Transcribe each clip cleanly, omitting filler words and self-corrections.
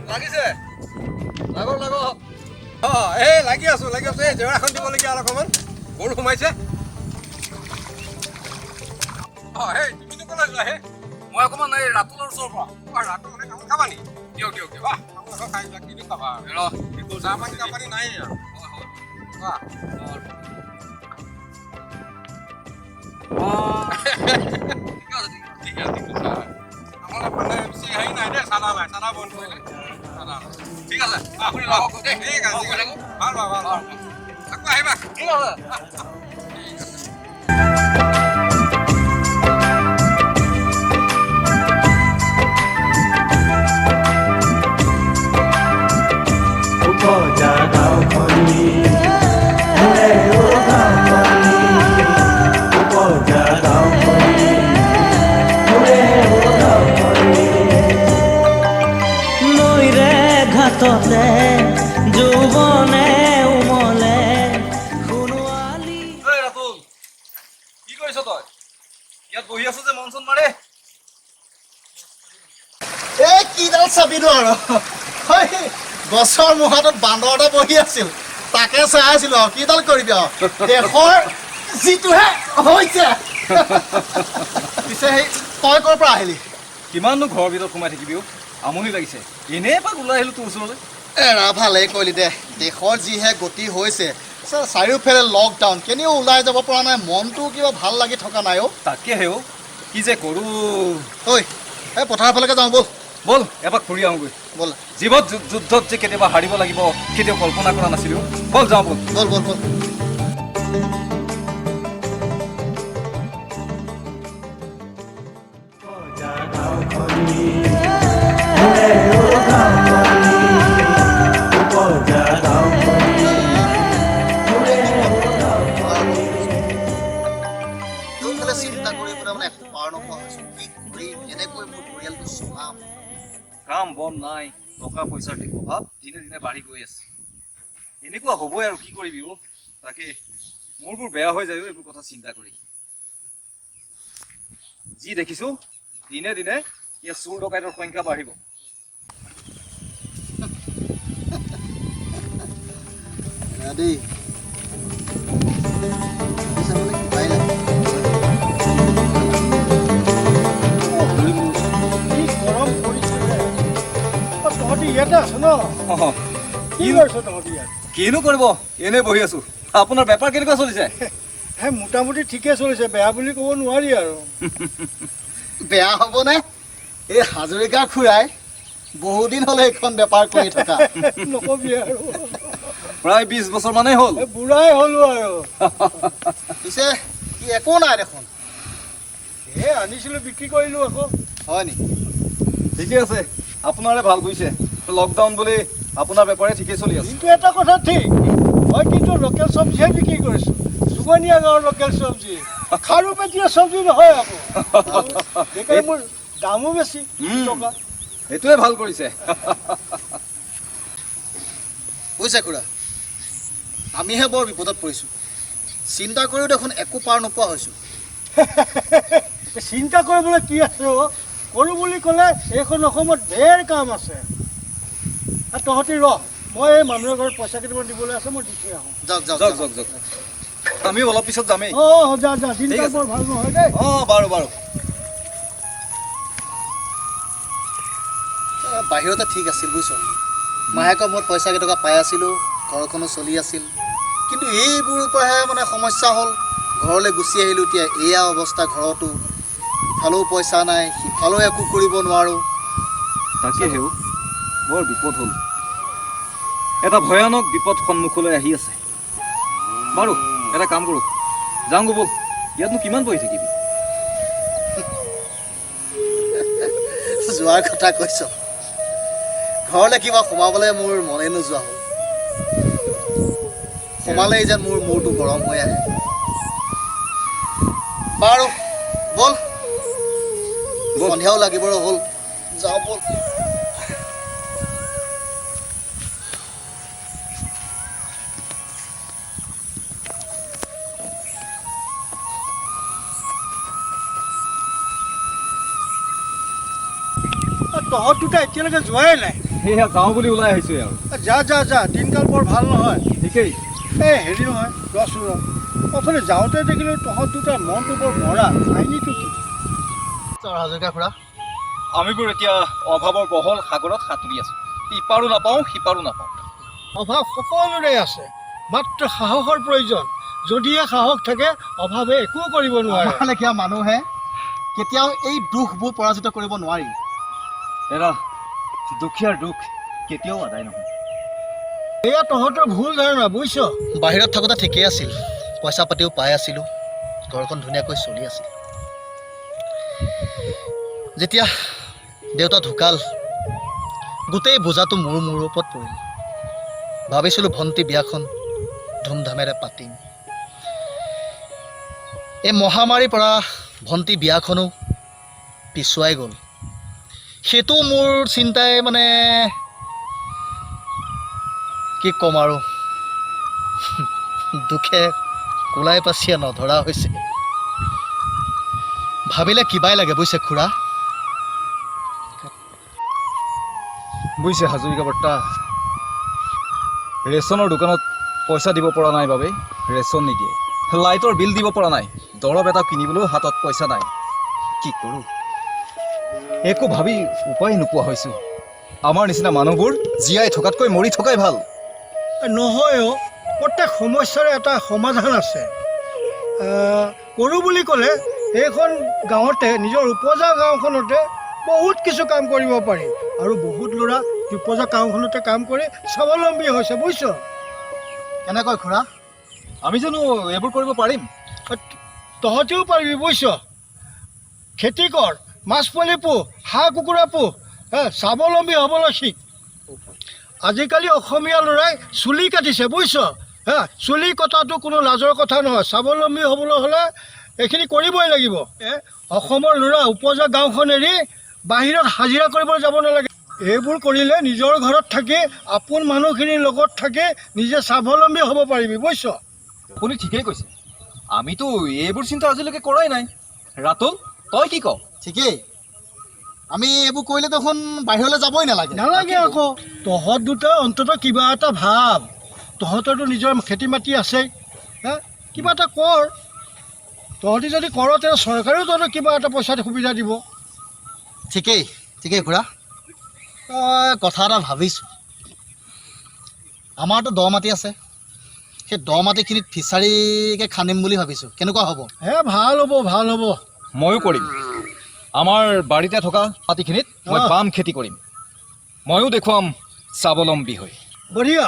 লাগিছে লাগক লাগক এই লাগি আছো এই জেওৰাখন দিবলগীয়া আৰু অকণমান গৰু সোমাইছে সেই তুমিতো ক'লৈ যোৱা হে মই অকণমান এই ৰাতুলৰ ওচৰৰ পৰা ৰাতুল হ'লে কামত খাবা নি দিয়ক খাই যোৱা কিনো খাবা চাহ পানী কাপানী নাই আৰু ঠিক আছে আমাৰ মানে বেছি হেৰি নাই দেই চানা নাই চানা বন্ধ কৰিলে ঠিক আছে আপুনি লওক দেই ঠিক আছে ভাল আকৌ আহিবা ঠিক আছে যৌবনে উমলে শুনোৱালি ৰাতুল কি কৰিছ তই ইয়াত বহি আছো যে মন চন মাৰে কিডাল চাবিনো আৰু গছৰ মুখাটোত বান্দৰ এটা বহি আছিল তাকে চাই আছিলো আৰু কিডাল কৰিবি আৰু দেশৰ যিটোহে হৈছে পিছে সেই তই ক'ৰ পৰা আহিলি কিমাননো ঘৰৰ ভিতৰত সোমাই থাকিবি আমনি লাগিছে এনেই এপাক ওলাই আহিলো তোৰ ওচৰলৈ এৰা ভালেই কৰিলি দে দেশৰ যিহে গতি হৈছে চাৰিওফালে লকডাউন কেনিও ওলাই যাব পৰা নাই মনটো কিবা ভাল লাগি থকা নাই তাকেহে কি যে কৰোঁ ঐ এই পথাৰৰ ফালেকে যাওঁ ব'ল এপাক ফুৰি আহোঁগৈ ব'ল জীৱত যুদ্ধত যে কেতিয়াবা হাৰিব লাগিব কেতিয়াও কল্পনা কৰা নাছিলোঁ ব'ল যাওঁ ব'ল কাম বন নাই টকা পইচাৰ অভাৱ দিনে দিনে বাঢ়ি গৈ আছে এনেকুৱা হ'বই আৰু কি কৰিবি তাকে মোৰবোৰ বেয়া হৈ যায় এইবোৰ কথা চিন্তা কৰি যি দেখিছো দিনে দিনে ইয়াৰ চোৰ ডকাইতৰ সংখ্যা বাঢ়িব দেই কিনো কৰিব এনে বহি আছো আপোনাৰ বেপাৰ কেনেকুৱা চলিছে মোটামুটি ঠিকে চলিছে বেয়া বুলি ক'ব নোৱাৰি আৰু বেয়া হ'বনে এই হাজৰিকা খুৰাই বহুদিন হ'লে এইখন বেপাৰ কৰি থকা নকবি আৰু প্ৰায় 20 বছৰ মানেই হ'ল বুঢ়াই হ'লো আৰু পিছে কি একো নাই দেখোন আনিছিলো বিক্ৰী কৰিলো আকৌ হয় নি ঠিকে আছে আপোনাৰে ভাল গৈছে লকডাউন বুলি আপোনাৰ বেপাৰে ঠিকে চলি আছে কিন্তু এটা কথা ঠিক মই কিন্তু লোকেল চব্জিহে বিক্ৰী কৰিছোঁ সুগনীয়া গাঁৱৰ লোকেল চব্জি খাৰু পেটীয়া চব্জি নহয় আকৌ সেইকাৰণে মোৰ দামো বেছি টকা সেইটোৱে ভাল কৰিছে বুজিছে খুৰা আমিহে বৰ বিপদত পৰিছোঁ চিন্তা কৰিও দেখোন একো পাৰ নোপোৱা হৈছোঁ চিন্তা কৰিবলৈ কি আছে কৰোঁ বুলি ক'লে এইখন অসমত ঢেৰ কাম আছে তহঁতি ৰ মই এই মানুহৰ ঘৰত পইচা কেইটামান দিবলৈ আছে মই দি থৈ আহোঁ যাওক আমিও অলপ পিছত যামেই যা দিনকাল বৰ ভাল নহয় দেই বাৰু বাহিৰতে ঠিক আছিল বুজিছ মাহেকৰ মূৰত পইচা কেইটকা পাই আছিলোঁ ঘৰখনো চলি আছিল কিন্তু এইবোৰৰ পৰাহে মানে সমস্যা হ'ল ঘৰলৈ গুচি আহিলোঁ এতিয়া এয়া অৱস্থা ঘৰতো ইফালেও পইচা নাই সিফালেও একো কৰিব নোৱাৰোঁ তাকেহে বৰ বিপদ হ'ল এটা ভয়ানক বিপদ সন্মুখলৈ আহি আছে বাৰু এটা কাম কৰোঁ যাওঁ গ'ব ইয়াতনো কিমান বহি থাকিবি যোৱাৰ কথা কৈছ ঘৰলৈ কিবা সোমাবলৈ মোৰ মনে নোযোৱা হ'ল সোমালেই যেন মোৰ মূৰটো গৰম হৈ আহে বাৰু ব'ল সন্ধিয়াও লাগিব হ'ল যাওঁ ব'ল তহঁত দুটা এতিয়ালৈকে যোৱাই নাই। সেয়া যাওঁ বুলি ওলাই আহিছোঁ আৰু। যা যা যা, দিনকাল বৰ ভাল নহয়। ঠিকেই। এই হেৰি নহয়, ৰচোন অথনি যাওঁতে দেখিলোঁ তহঁত দুটাৰ মনটো বৰ মৰা, কাহিনীটো কি? হাজৰিকা খুৰা, আমিবোৰ এতিয়া অভাৱৰ বহল সাগৰত সাঁতুৰি আছোঁ। ইপাৰো নাপাওঁ সিপাৰো নাপাওঁ। অভাৱ সকলোৰে আছে, মাত্ৰ সাহসৰ প্ৰয়োজন। যদিহে সাহস থাকে অভাৱে একো কৰিব নোৱাৰে। আমাৰ লেখীয়া মানুহে কেতিয়াও এই দুখবোৰ পৰাজিত কৰিব নোৱাৰি। এৰা দুখীয়াৰ দুখ কেতিয়াও আদায় নহয়। এয়া তহঁতৰ ভুল ধাৰণা, বুজিছ? বাহিৰত থাকোঁতে ঠিকেই আছিল, পইচা পাতিও পাই আছিলোঁ, ঘৰখন ধুনীয়াকৈ চলি আছিল। যেতিয়া দেউতা ঢুকাল, গোটেই বোজাটো মোৰ ওপৰত পৰিল। ভাবিছিলোঁ ভণ্টি বিয়াখন ধুমধামেৰে পাতিম। এই মহামাৰীৰ পৰা ভণ্টি বিয়াখনো পিছুৱাই গ'ল। সেইটো মোৰ চিন্তাই মানে কি ক'ম আৰু, দুখে কোলাই পাচিয়া নধৰা হৈছে। ভাবিলে কিবাই লাগে বুজিছে খুৰা। বুজিছে হাজৰিকা বৰ্তা, ৰেচনৰ দোকানত পইচা দিব পৰা নাই বাবে ৰেচন নিদিয়ে। লাইটৰ বিল দিব পৰা নাই, দৰৱ এটা কিনিবলৈও হাতত পইচা নাই। কি কৰোঁ একো ভাবি উপায় নোপোৱা হৈছোঁ। আমাৰ নিচিনা মানুহবোৰ জীয়াই থকাতকৈ মৰি থকাই ভাল। নহয় অ', প্ৰত্যেক সমস্যাৰে এটা সমাধান আছে। কৰোঁ বুলি ক'লে এইখন গাঁৱতে, নিজৰ উপজা গাঁওখনতে বহুত কিছু কাম কৰিব পাৰি। আৰু বহুত ল'ৰা উপজা গাঁওখনতে কাম কৰি স্বাৱলম্বী হৈছে, বুজিছ? কেনেকৈ খুৰা? আমি জানো এইবোৰ কৰিব পাৰিম? তহঁতেও পাৰিবি, বুজিছ? খেতি কৰ, মাছ পুলি পোহ, হাঁহ কুকুৰা পোহ, স্বাৱলম্বী হ'বলৈ শিক। আজিকালি অসমীয়া ল'ৰাই চুলি কাটিছে, বুজিছ? চুলি কটাটো কোনো লাজৰ কথা নহয়। স্বাৱলম্বী হ'বলৈ হ'লে এইখিনি কৰিবই লাগিব। অসমৰ ল'ৰা উপজা গাঁওখন এৰি বাহিৰত হাজিৰা কৰিবলৈ যাব নালাগে। এইবোৰ কৰিলে নিজৰ ঘৰত থাকি আপোন মানুহখিনিৰ লগত থাকি নিজে স্বাৱলম্বী হ'ব পাৰিবি, বুজিছ? আপুনি ঠিকেই কৈছে, আমিতো এইবোৰ চিন্তা আজিলৈকে কৰাই নাই। ৰাতুল, তই কি কৱ? ঠিকেই, আমি এইবোৰ কৰিলে দেখোন বাহিৰলৈ যাবই নালাগে। নালাগে আকৌ। তহঁত দুটা অন্ততঃ কিবা এটা ভাব। তহঁতৰতো নিজৰ খেতি মাটি আছেই, কিবা এটা কৰ। তহঁতি যদি কৰ তেতিয়া চৰকাৰেও তহঁতক কিবা এটা পইচা সুবিধা দিব। ঠিকেই ঠিকেই খুৰা, তই কথা এটা ভাবিছোঁ। আমাৰতো দ মাটি আছে, সেই দ মাটিখিনিত ফিচাৰীকে খান্দিম বুলি ভাবিছোঁ। কেনেকুৱা হ'ব? ভাল হ'ব, ভাল হ'ব। ময়ো কৰিম। আমাৰ বাৰীতে থকা মাটিখিনিত মই বাম খেতি কৰিম। ময়ো দেখুৱাম স্বাৱলম্বী হৈ। বঢ়িয়া,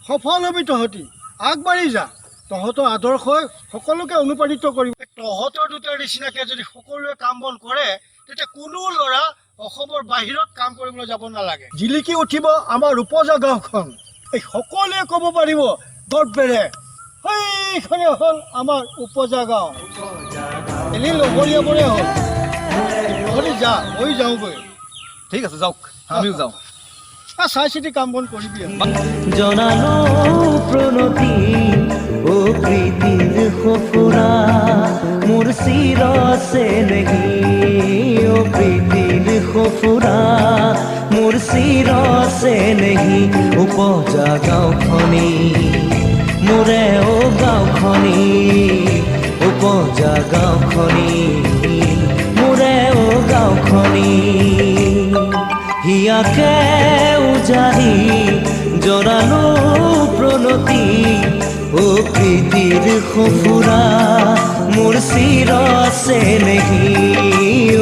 সফল হ'বি তহঁতি। আগবাঢ়ি যা। তহঁতৰ আদৰ্শই সকলোকে অনুপ্ৰাণিত কৰিব। তহঁতৰ দুটাৰ নিচিনাকৈ যদি সকলোৱে কাম বন কৰে তেতিয়া কোনো ল'ৰা অসমৰ বাহিৰত কাম কৰিবলৈ যাব নালাগে। জিলিকি উঠিব আমাৰ উপজা গাঁওখন। এই সকলোৱে ক'ব পাৰিব গৰ্বেৰে, সেইখনে হ'ল আমাৰ উপজা গাঁও। এনে লগৰীয়াবোৰে হ'ল। তহঁতি যা, মই যাওঁগৈ। ঠিক আছে, যাওক, আমিও যাওঁ। চাই চিতি কাম বন কৰিবি। জনালো প্ৰণতি ও প্ৰীতিৰ সফুৰা মোৰ চিৰ চেনেহী ও প্ৰীতিৰ সফুৰা মোৰ চিৰ চেনেহী উপজা গাঁওখনি মোৰে ও গাঁওখনি উপজা গাঁওখনি মোৰে ও গাঁওখনি হিয়াকে উজাৰি জৰালো প্ৰণতি ও প্ৰীতিৰ সফুৰা মোৰ চিৰ চেনেহী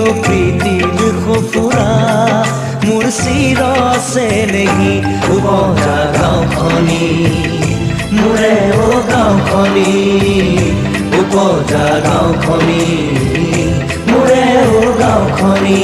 ও প্ৰীতিৰ সফুৰা মোৰ চিৰ চেনেহী উপজা গাঁওখনি মোৰে ও গাঁওখনি উপজা গাঁওখনি মোৰে ও গাঁওখনি।